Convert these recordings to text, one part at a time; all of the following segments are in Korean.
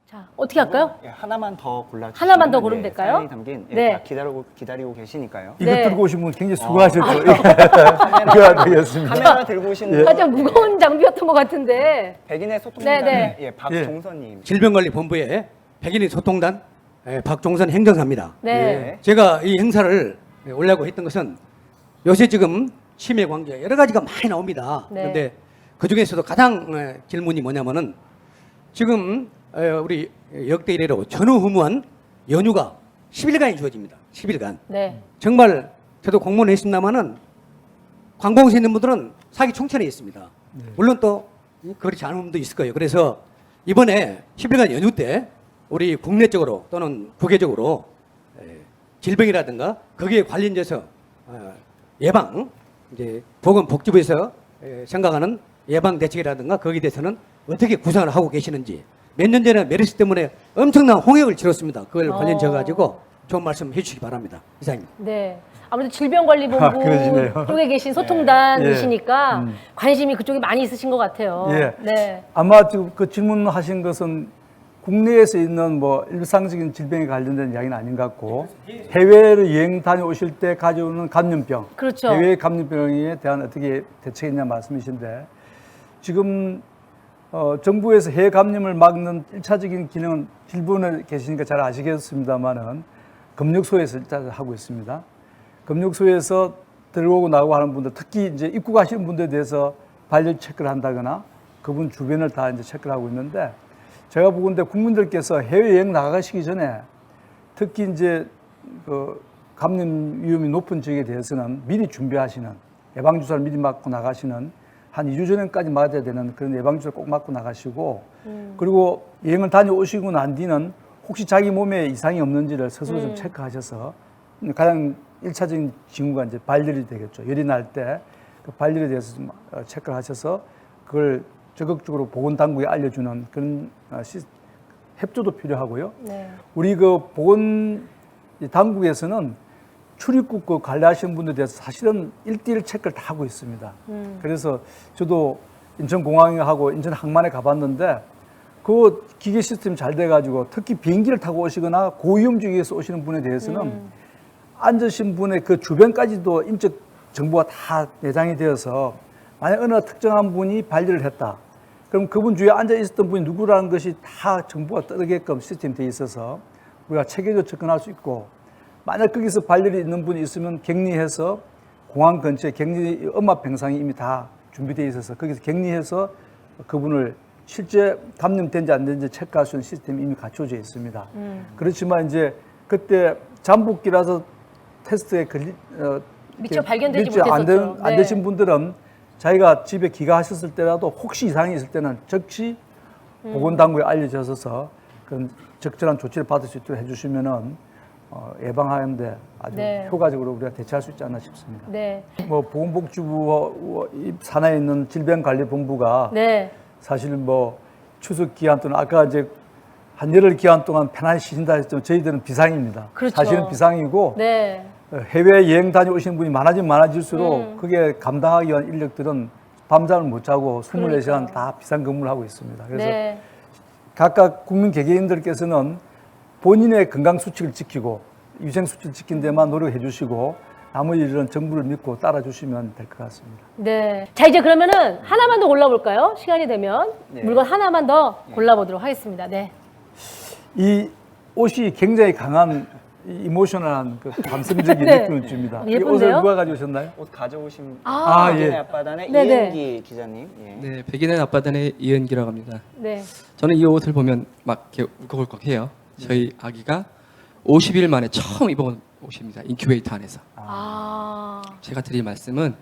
자, 어떻게 할까요? 예, 하나만 더 골라. 하나만 더 고르면 될까요? 사연이 담긴 네. 다 기다리고 계시니까요. 이거 네. 들고 오신 분 굉장히 수고하실 거예요. 이거 되겠습니다. 카메라 들고 오신 분 가장 무거운 장비였던 것 같은데. 백인의 소통단 네, 예, 박종선님. 질병관리본부의 백인의 소통단 박종선 행정사입니다. 네. 제가 이 행사를 올려고 했던 것은 요새 지금 치매 관계 여러 가지가 많이 나옵니다. 네. 그런데 그 중에서도 가장 질문이 뭐냐면은 지금 우리 역대 이래로 전후무한 연휴가 10일간이 주어집니다. 10일간. 네. 정말 저도 공무원 했습니다마는 관공서에 있는 분들은 사기 총천에 있습니다. 물론 또 그렇지 않은 분도 있을 거예요. 그래서 이번에 10일간 연휴 때 우리 국내적으로 또는 국외적으로 질병이라든가 거기에 관련돼서 예방, 이제 보건복지부에서 생각하는 예방 대책이라든가 거기에 대해서는 어떻게 구상을 하고 계시는지. 몇 년 전에 메르스 때문에 엄청난 홍역을 치렀습니다. 그걸 관련해 가지고 좋은 말씀 해주시기 바랍니다. 이상입니다. 네. 아무래도 질병관리본부 그러시네요. 쪽에 계신 소통단이시니까 관심이 그쪽에 많이 있으신 것 같아요. 예. 네. 아마 지금 그 질문하신 것은 국내에서 있는 뭐 일상적인 질병에 관련된 이야기는 아닌 것 같고 해외로 여행 다녀오실 때 가져오는 감염병, 그렇죠. 해외 감염병에 대한 어떻게 대책했냐 말씀이신데 지금 정부에서 해외 감염을 막는 1차적인 기능은 일본에 계시니까 잘 아시겠습니다만은 검역소에서 일단 하고 있습니다. 검역소에서 들어오고 나오고 하는 분들, 특히 이제 입국하시는 분들에 대해서 발열 체크를 한다거나 그분 주변을 다 이제 체크를 하고 있는데 제가 보건대 국민들께서 해외여행 나가시기 전에 특히 이제 그 감염 위험이 높은 지역에 대해서는 미리 준비하시는 예방주사를 미리 맞고 나가시는 한 2주 전까지 맞아야 되는 그런 예방주사를 꼭 맞고 나가시고 그리고 여행을 다녀오시고 난 뒤는 혹시 자기 몸에 이상이 없는지를 스스로 좀 체크하셔서 가장 1차적인 징후가 이제 발열이 되겠죠. 열이 날 때 그 발열에 대해서 좀 체크를 하셔서 그걸 적극적으로 보건당국에 알려주는 그런 협조도 필요하고요. 네. 우리 그 보건당국에서는 출입국 그 관리하시는 분들에 대해서 사실은 1대1 체크를 다 하고 있습니다. 그래서 저도 인천공항하고 인천항만에 가봤는데 그 기계 시스템이 잘 돼가지고 특히 비행기를 타고 오시거나 고위험 지역에서 오시는 분에 대해서는 앉으신 분의 그 주변까지도 인적 정보가 다 내장이 되어서 만약 어느 특정한 분이 발열을 했다. 그럼 그분 주위에 앉아 있었던 분이 누구라는 것이 다 정보가 떠게끔 시스템이 돼 있어서 우리가 체계적으로 접근할 수 있고 만약 거기서 발열이 있는 분이 있으면 격리해서 공항 근처에 격리 엄마 병상이 이미 다 준비되어 있어서 거기서 격리해서 그분을 실제 감염된지 안 된지 체크할 수 있는 시스템이 이미 갖춰져 있습니다. 그렇지만 이제 그때 잠복기라서 테스트에 미처 발견되지 미처 못했었죠. 안 네. 되신 분들은 자기가 집에 귀가하셨을 때라도 혹시 이상이 있을 때는 즉시 보건당국에 알려져서 그런 적절한 조치를 받을 수 있도록 해주시면은 예방하는데 아주 네. 효과적으로 우리가 대처할 수 있지 않나 싶습니다. 네. 뭐 보건복지부 산하에 있는 질병관리본부가 네. 사실 뭐 추석 기간 동안 아까 이제 한 열흘 기간 동안 편안히 쉬신다 했지만 저희들은 비상입니다. 그렇죠. 사실은 비상이고 네. 해외 여행 다녀오시는 분이 많아지면 많아질수록 그게 감당하기 위한 인력들은 밤잠을 못 자고 24시간 그러니까. 다 비상근무를 하고 있습니다. 그래서 네. 각각 국민 개개인들께서는 본인의 건강 수칙을 지키고 위생 수칙을 지킨 데만 노력해 주시고 나머지 일은 정부를 믿고 따라 주시면 될 것 같습니다. 네. 자, 이제 그러면은 하나만 더 골라볼까요? 시간이 되면 네. 물건 하나만 더 골라보도록 하겠습니다. 네. 이 옷이 굉장히 강한 이모셔널한 그 감성적인 네. 느낌을 줍니다. 이 예쁜데요? 옷을 누가 가져오셨나요? 옷 가져오신 아, 예. 백인의 앞바다의 네네. 이은기 기자님. 예. 네, 백인의 앞바다의 이은기라고 합니다. 네. 저는 이 옷을 보면 막 이렇게 울컥울컥해요. 저희 아기가 50일 만에 처음 입어본 옷입니다. 인큐베이터 안에서. 아. 제가 드릴 말씀은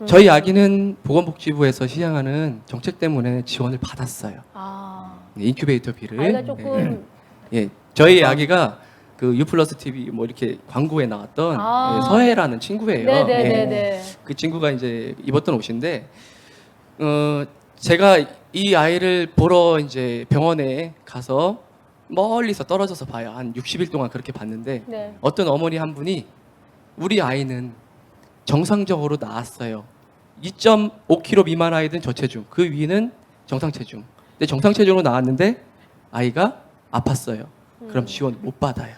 저희 아기는 보건복지부에서 시행하는 정책 때문에 지원을 받았어요. 아. 네, 인큐베이터비를. 아이가 조금 예, 저희 아기가 그 유플러스 TV 뭐 이렇게 광고에 나왔던 아. 서해라는 친구예요. 예. 네네네네. 그 친구가 이제 입었던 옷인데, 제가 이 아이를 보러 이제 병원에 가서 멀리서 떨어져서 봐요. 한 60일 동안 그렇게 봤는데, 네. 어떤 어머니 한 분이 우리 아이는 정상적으로 나왔어요. 2.5kg 미만 아이든 저체중, 그 위는 정상 체중. 근데 정상 체중으로 나왔는데 아이가 아팠어요. 그럼 지원 못 받아요.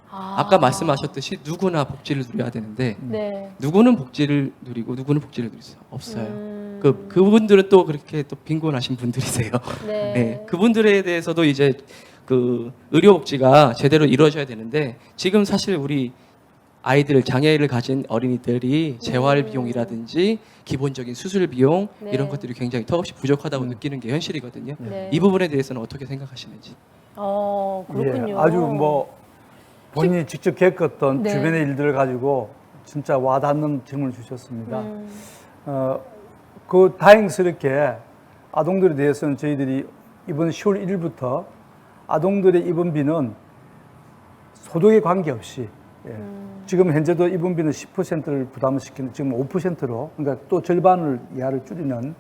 아까 말씀하셨듯이 누구나 복지를 누려야 되는데 네. 누구는 복지를 누리고 누구는 복지를 누릴 수 없어요. 그분들은 또 그렇게 또 빈곤하신 분들이세요. 네. 네, 그분들에 대해서도 이제 그 의료복지가 제대로 이루어져야 되는데 지금 사실 우리 아이들 장애를 가진 어린이들이 재활 비용이라든지 기본적인 수술 비용 네. 이런 것들이 굉장히 턱없이 부족하다고 느끼는 게 현실이거든요. 네. 이 부분에 대해서는 어떻게 생각하시는지? 그렇군요. 예, 아주 뭐 본인이 직접 겪었던 네. 주변의 일들을 가지고 진짜 와닿는 질문을 주셨습니다. 그 다행스럽게 아동들에 대해서는 저희들이 이번 10월 1일부터 아동들의 입원비는 소득에 관계없이 지금 현재도 입원비는 10%를 부담을 시키는 지금 5%로 그러니까 또 절반을 이하를 줄이는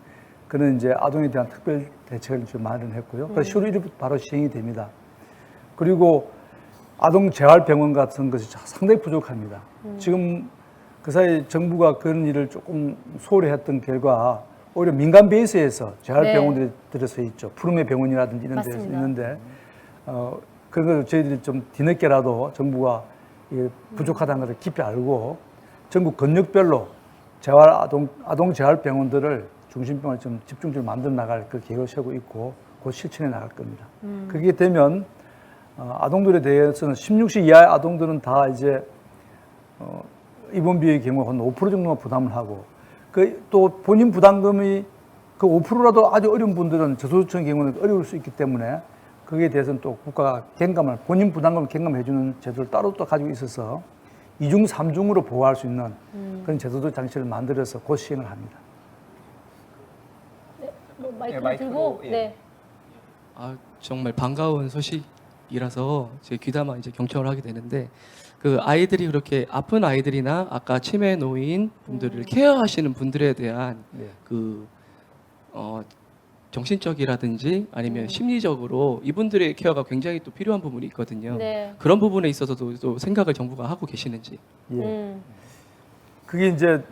그런 이제 아동에 대한 특별 대책을 지금 마련했고요. 그래서 10월 1일부터 바로 시행이 됩니다. 그리고 아동 재활병원 같은 것이 상당히 부족합니다. 지금 그 사이 정부가 그런 일을 조금 소홀히 했던 결과 오히려 민간 베이스에서 재활병원들이 들어서 있죠. 푸르메 병원이라든지 이런 데서 맞습니다. 있는데 그런 걸 저희들이 좀 뒤늦게라도 정부가 이 부족하다는 것을 깊이 알고 전국 권역별로 아동 재활병원들을 중심병을 좀 집중적으로 만들어 나갈 그 계획을 세우고 있고 곧 실천해 나갈 겁니다. 그렇게 되면 아동들에 대해서는 16세 이하의 아동들은 다 이제 입원비의 경우 한 5% 정도만 부담을 하고 또 본인 부담금이 그 5%라도 아주 어려운 분들은 저소득층의 경우는 어려울 수 있기 때문에 거기에 대해서는 또 국가가 갱감을 본인 부담금을 갱감해 주는 제도를 따로 또 가지고 있어서 2중 3중으로 보호할 수 있는 그런 제도적 장치를 만들어서 곧 시행을 합니다. 마이크를 마이크로, 들고 예. 네. 정말 반가운 소식이라서 제 귀담아 이제 경청을 하게 되는데 그 아이들이 그렇게 아픈 아이들이나 아까 치매 노인 분들을 케어하시는 분들에 대한 네. 그 정신적이라든지 아니면 심리적으로 이분들의 케어가 굉장히 또 필요한 부분이 있거든요. 네. 그런 부분에 있어서도 또 생각을 정부가 하고 계시는지. 예. 그게 이제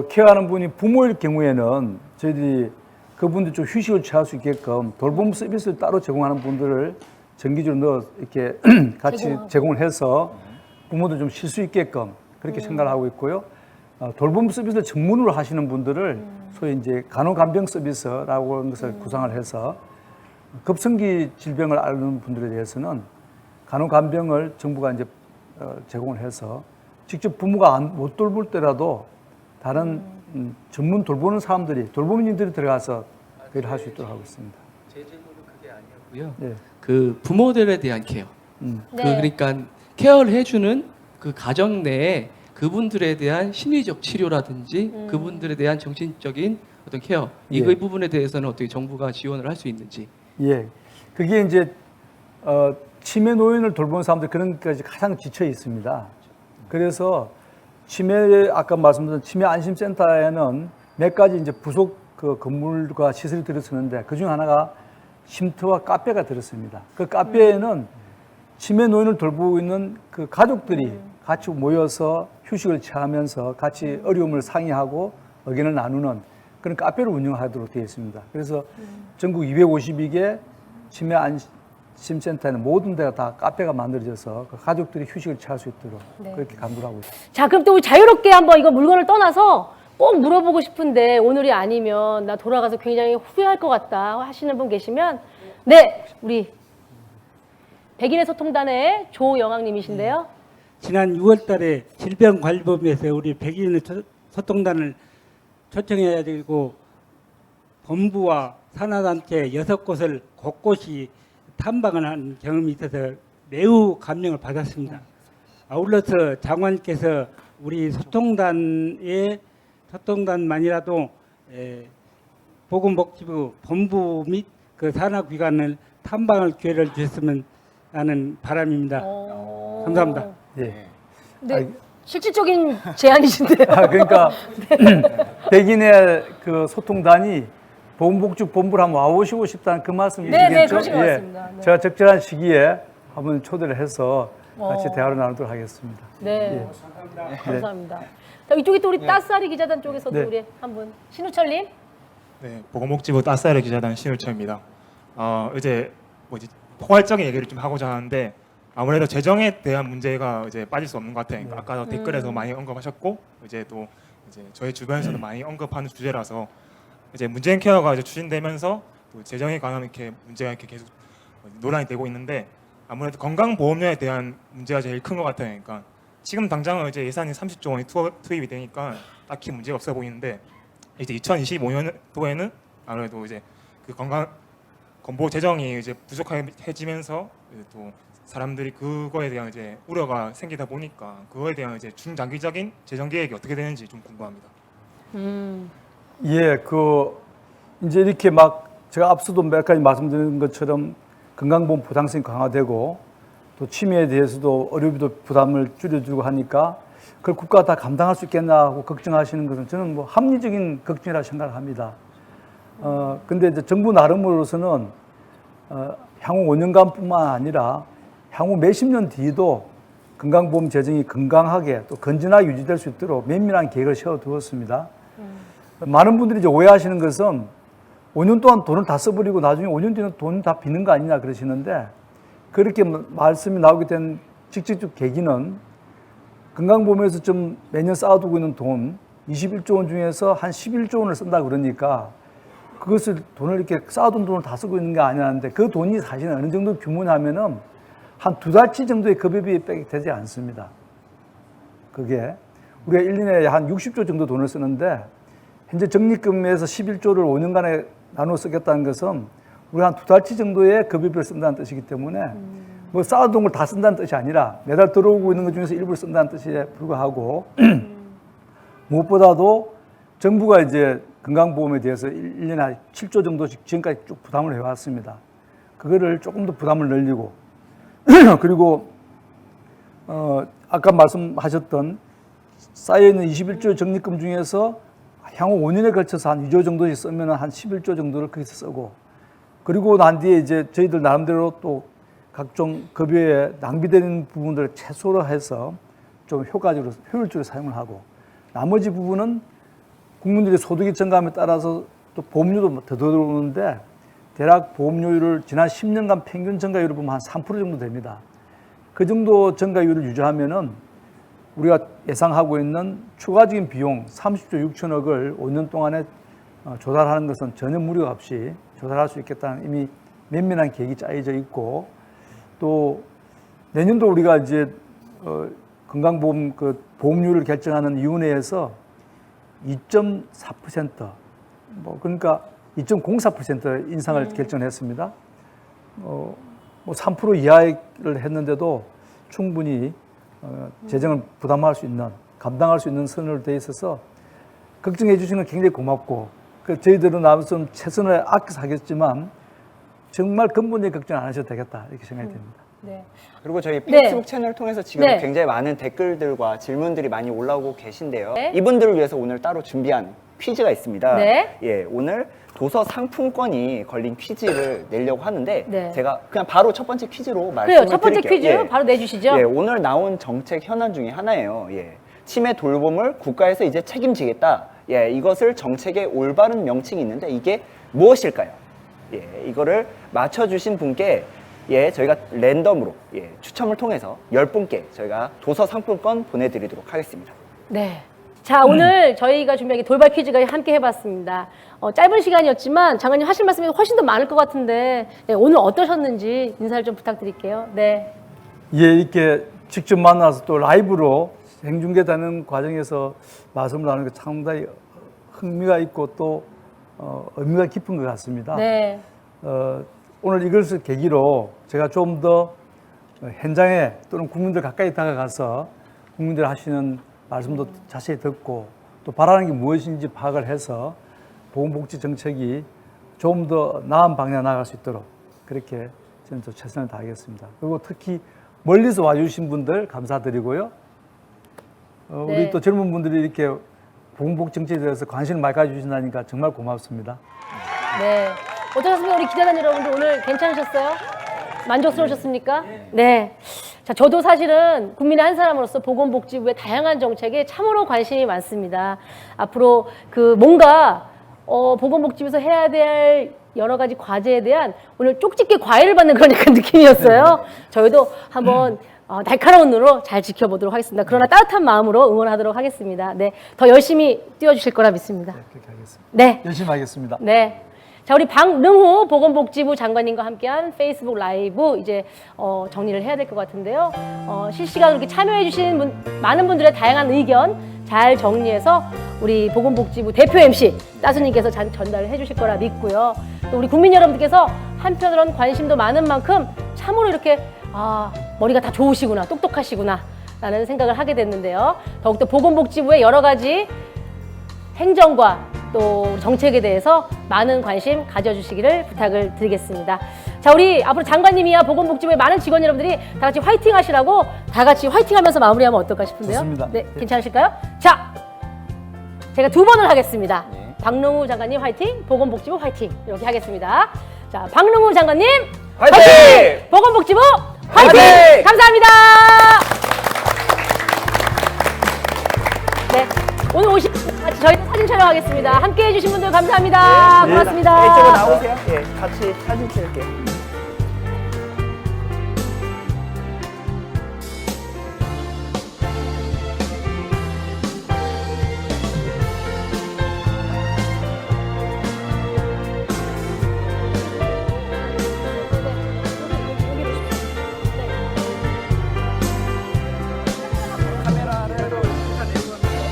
케어하는 분이 부모일 경우에는 저희들이 그분들 좀 휴식을 취할 수 있게끔 돌봄 서비스를 따로 제공하는 분들을 정기적으로 넣어 이렇게 같이 제공을 해서 부모들 좀 쉴 수 있게끔 그렇게 생각을 하고 있고요. 돌봄 서비스를 전문으로 하시는 분들을 소위 이제 간호간병 서비스라고 하는 것을 구상을 해서 급성기 질병을 앓는 분들에 대해서는 간호간병을 정부가 이제 제공을 해서 직접 부모가 못 돌볼 때라도 다른 전문 돌보는 사람들이 돌봄인들이 들어가서 그걸 할 수 있도록 하고 있습니다. 제 질문은 그게 아니었고요. 네. 그 부모들에 대한 케어. 네. 그러니까 케어를 해주는 그 가정 내에 그분들에 대한 심리적 치료라든지 그분들에 대한 정신적인 어떤 케어 이 예. 부분에 대해서는 어떻게 정부가 지원을 할 수 있는지. 예, 그게 이제 치매 노인을 돌보는 사람들 그런 것까지 가장 지쳐 있습니다. 그래서 치매 아까 말씀드린 치매 안심센터에는 몇 가지 이제 부속 그 건물과 시설이 들어서는데 그 중 하나가 쉼터와 카페가 들었습니다. 그 카페에는 치매 노인을 돌보고 있는 그 가족들이 같이 모여서 휴식을 취하면서 같이 어려움을 상의하고 의견을 나누는 그런 카페를 운영하도록 되어 있습니다. 그래서 전국 252개 치매 안심센터에는 모든 데가 다 카페가 만들어져서 그 가족들이 휴식을 취할 수 있도록 네. 그렇게 강구를 하고 있습니다. 자, 그럼 또 우리 자유롭게 한번 이거 물건을 떠나서 꼭 물어보고 싶은데 오늘이 아니면 나 돌아가서 굉장히 후회할 것 같다 하시는 분 계시면 네, 우리 백인의 소통단의 조영학님이신데요. 지난 6월 달에 질병관리법에서 우리 백인의 소통단을 초청해야 되고 본부와 산하단체 6곳을 곳곳이 탐방을 한 경험이 있어서 매우 감명을 받았습니다. 아울러서 장관께서 우리 소통단만이라도 보건복지부 본부 및 그 산하기관을 탐방할 기회를 주셨으면 하는 바람입니다. 감사합니다. 예. 네, 실질적인 제안이신데요. 그러니까 백인의 그 소통단이 보건복지본부를 한번 와보시고 싶다는 그 말씀이시겠죠? 네, 그러신 것 같습니다. 네. 제가 적절한 시기에 한번 초대를 해서 같이 대화를 나누도록 하겠습니다. 네, 예. 감사합니다. 자, 이쪽에 또 우리 따스하리 기자단 쪽에서도 네. 우리 한 분 신우철님. 네, 보건복지부 따스하리 기자단 신우철입니다. 이제 뭐지 포괄적인 얘기를 좀 하고자 하는데 아무래도 재정에 대한 문제가 이제 빠질 수 없는 것 같아요. 그러니까 아까 댓글에서 많이 언급하셨고 이제 또 이제 저희 주변에서도 많이 언급하는 주제라서 이제 문재인 케어가 이제 추진되면서 또 재정에 관한 이렇게 문제가 이렇게 계속 논란이 되고 있는데 아무래도 건강보험료에 대한 문제가 제일 큰 것 같아요. 그러니까 지금 당장은 이제 예산이 30조 원이 투입이 되니까 딱히 문제가 없어 보이는데 이제 2025년도에는 아무래도 이제 그 건보 재정이 이제 부족해지면서 이제 또 사람들이 그거에 대한 이제 우려가 생기다 보니까 그거에 대한 이제 중장기적인 재정 계획이 어떻게 되는지 좀 궁금합니다. 예, 이제 이렇게 막 제가 앞서도 몇 가지 말씀드린 것처럼 건강보험 보장성이 강화되고 또 치매에 대해서도 의료비도 부담을 줄여주고 하니까 그걸 국가가 다 감당할 수 있겠나 하고 걱정하시는 것은 저는 뭐 합리적인 걱정이라 생각을 합니다. 근데 이제 정부 나름으로서는 향후 5년간뿐만 아니라 향후 몇십 년 뒤에도 건강보험 재정이 건강하게 또 건전하게 유지될 수 있도록 면밀한 계획을 세워두었습니다. 많은 분들이 이제 오해하시는 것은 5년 동안 돈을 다 써버리고 나중에 5년 뒤에는 돈 다 비는 거 아니냐 그러시는데 그렇게 말씀이 나오게 된 직접적 계기는 건강보험에서 좀 매년 쌓아두고 있는 돈 21조 원 중에서 한 11조 원을 쓴다 그러니까 그것을 돈을 이렇게 쌓아둔 돈을 다 쓰고 있는 게 아니라는데 그 돈이 사실 어느 정도 규모냐면은 한 2달치 정도의 급여비에 빼게 되지 않습니다. 그게 우리가 1년에 한 60조 정도 돈을 쓰는데 현재 적립금에서 11조를 5년간에 나눠 쓰겠다는 것은 우리가 한 2달치 정도의 급여비를 쓴다는 뜻이기 때문에 뭐 쌓아둔 걸 다 쓴다는 뜻이 아니라 매달 들어오고 있는 것 중에서 일부를 쓴다는 뜻에 불과하고 무엇보다도 정부가 이제 건강보험에 대해서 1년에 한 7조 정도씩 지금까지 쭉 부담을 해왔습니다. 그거를 조금 더 부담을 늘리고 그리고 아까 말씀하셨던 쌓여있는 21조 적립금 중에서 향후 5년에 걸쳐서 한 2조 정도씩 쓰면 한 11조 정도를 거기서 쓰고 그리고 난 뒤에 이제 저희들 나름대로 또 각종 급여에 낭비되는 부분들을 최소로 해서 좀 효율적으로 사용을 하고 나머지 부분은 국민들의 소득이 증가함에 따라서 또 보험료도 더 들어오는데 대략 보험료율을 지난 10년간 평균 증가율을 보면 한 3% 정도 됩니다. 그 정도 증가율을 유지하면은 우리가 예상하고 있는 추가적인 비용 30조 6천억을 5년 동안에 조달하는 것은 전혀 무리 없이 조달할 수 있겠다는 이미 면밀한 계획이 짜여져 있고 또 내년도 우리가 이제 건강보험 그 보험료를 결정하는 위원회에서 2.4% 뭐 그러니까 2.04% 인상을 결정했습니다. 뭐 3% 이하를 했는데도 충분히 재정을 부담할 수 있는 감당할 수 있는 선으로 되어 있어서 걱정해 주시는 건 굉장히 고맙고 저희들은 아무튼 최선을 아껴서 하겠지만 정말 근본적인 걱정 안 하셔도 되겠다 이렇게 생각이 됩니다. 네. 그리고 저희 페이스북 채널 통해서 지금 네. 굉장히 많은 댓글들과 질문들이 많이 올라오고 계신데요. 네. 이분들을 위해서 오늘 따로 준비한 퀴즈가 있습니다. 네. 예, 오늘 도서 상품권이 걸린 퀴즈를 내려고 하는데 네. 제가 그냥 바로 첫 번째 퀴즈로 말씀을 그래요. 첫 번째 드릴게요. 퀴즈 바로 내주시죠. 예, 오늘 나온 정책 현안 중에 하나예요. 예. 치매 돌봄을 국가에서 이제 책임지겠다. 예, 이것을 정책의 올바른 명칭이 있는데 이게 무엇일까요? 예, 이거를 맞춰주신 분께 예, 저희가 랜덤으로 예, 추첨을 통해서 10분께 저희가 도서 상품권 보내드리도록 하겠습니다. 네. 자, 오늘 저희가 준비한 돌발 퀴즈가 함께 해봤습니다. 짧은 시간이었지만 장관님 하실 말씀이 훨씬 더 많을 것 같은데 네, 오늘 어떠셨는지 인사를 좀 부탁드릴게요. 네. 예, 이렇게 직접 만나서 또 라이브로 생중계되는 과정에서 말씀을 나누는 게 상당히 흥미가 있고 또 의미가 깊은 것 같습니다. 네. 오늘 이것을 계기로 제가 좀 더 현장에 또는 국민들 가까이 다가가서 국민들 하시는 말씀도 자세히 듣고 또 바라는 게 무엇인지 파악을 해서 보건복지 정책이 좀 더 나은 방향에 나갈 수 있도록 그렇게 저는 또 최선을 다하겠습니다. 그리고 특히 멀리서 와주신 분들 감사드리고요. 우리 네. 또 젊은 분들이 이렇게 보건복지 정책에 대해서 관심을 많이 가져주신다니까 정말 고맙습니다. 네. 어떠셨습니까? 우리 기자단 여러분들 오늘 괜찮으셨어요? 만족스러우셨습니까? 네. 자, 저도 사실은 국민의 한 사람으로서 보건복지부의 다양한 정책에 참으로 관심이 많습니다. 앞으로 뭔가 보건복지부에서 해야 될 여러 가지 과제에 대한 오늘 쪽집게 과외를 받는 그런 약간 느낌이었어요. 저희도 한번 날카로운 눈으로 잘 지켜보도록 하겠습니다. 그러나 따뜻한 마음으로 응원하도록 하겠습니다. 네, 더 열심히 뛰어주실 거라 믿습니다. 그렇게 하겠습니다. 네. 열심히 하겠습니다. 네. 자, 우리 박능후 보건복지부 장관님과 함께한 페이스북 라이브 이제 정리를 해야 될 것 같은데요. 실시간으로 이렇게 참여해주신 많은 분들의 다양한 의견 잘 정리해서 우리 보건복지부 대표 MC 따수님께서 전달을 해주실 거라 믿고요. 또 우리 국민 여러분들께서 한편으로는 관심도 많은 만큼 참으로 이렇게 머리가 다 좋으시구나, 똑똑하시구나 라는 생각을 하게 됐는데요. 더욱더 보건복지부의 여러 가지 행정과 또 정책에 대해서 많은 관심 가져주시기를 부탁을 드리겠습니다. 자, 우리 앞으로 장관님이야 보건복지부의 많은 직원 여러분들이 다 같이 화이팅 하시라고 다 같이 화이팅 하면서 마무리하면 어떨까 싶은데요. 좋습니다. 네, 괜찮으실까요? 자, 제가 두 번을 하겠습니다. 네. 박능후 장관님 화이팅, 보건복지부 화이팅 이렇게 하겠습니다. 자, 박능후 장관님 화이팅! 보건복지부 화이팅! 화이팅! 감사합니다. 네, 오늘 오신 같이 저희도 사진 촬영하겠습니다. 함께 해주신 분들 감사합니다. 고맙습니다. 네, 이쪽으로 나오세요. 예, 같이 사진 찍을게요.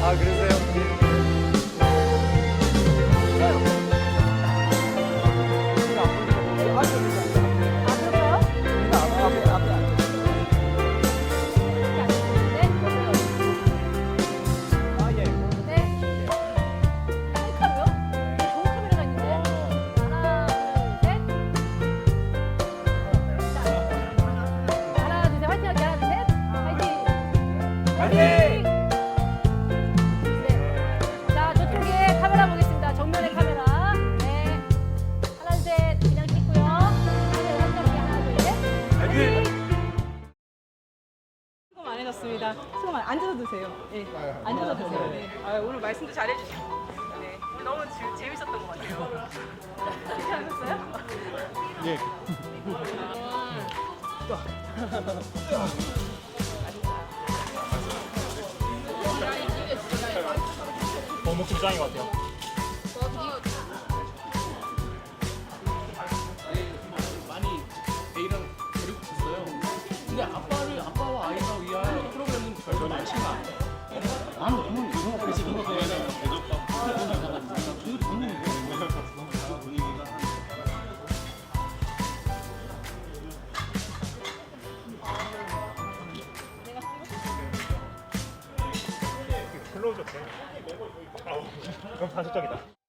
아, 그러세요? 자, 저쪽에 카메라 보겠습니다. 정면에 카메라. 네. 하나, 셋. 그냥 찍고요. 하나, 둘, 셋. 수고 많으셨습니다. 수고 많. 앉아서 드세요. 예, 앉아서 드세요. 네. 오늘 말씀도 잘해주시고, 네, 오늘 너무 재밌었던 것 같아요. 괜찮으셨어요? 보건복지부 짱인 것 같아요. 클로즈업. 너무 파격적이다.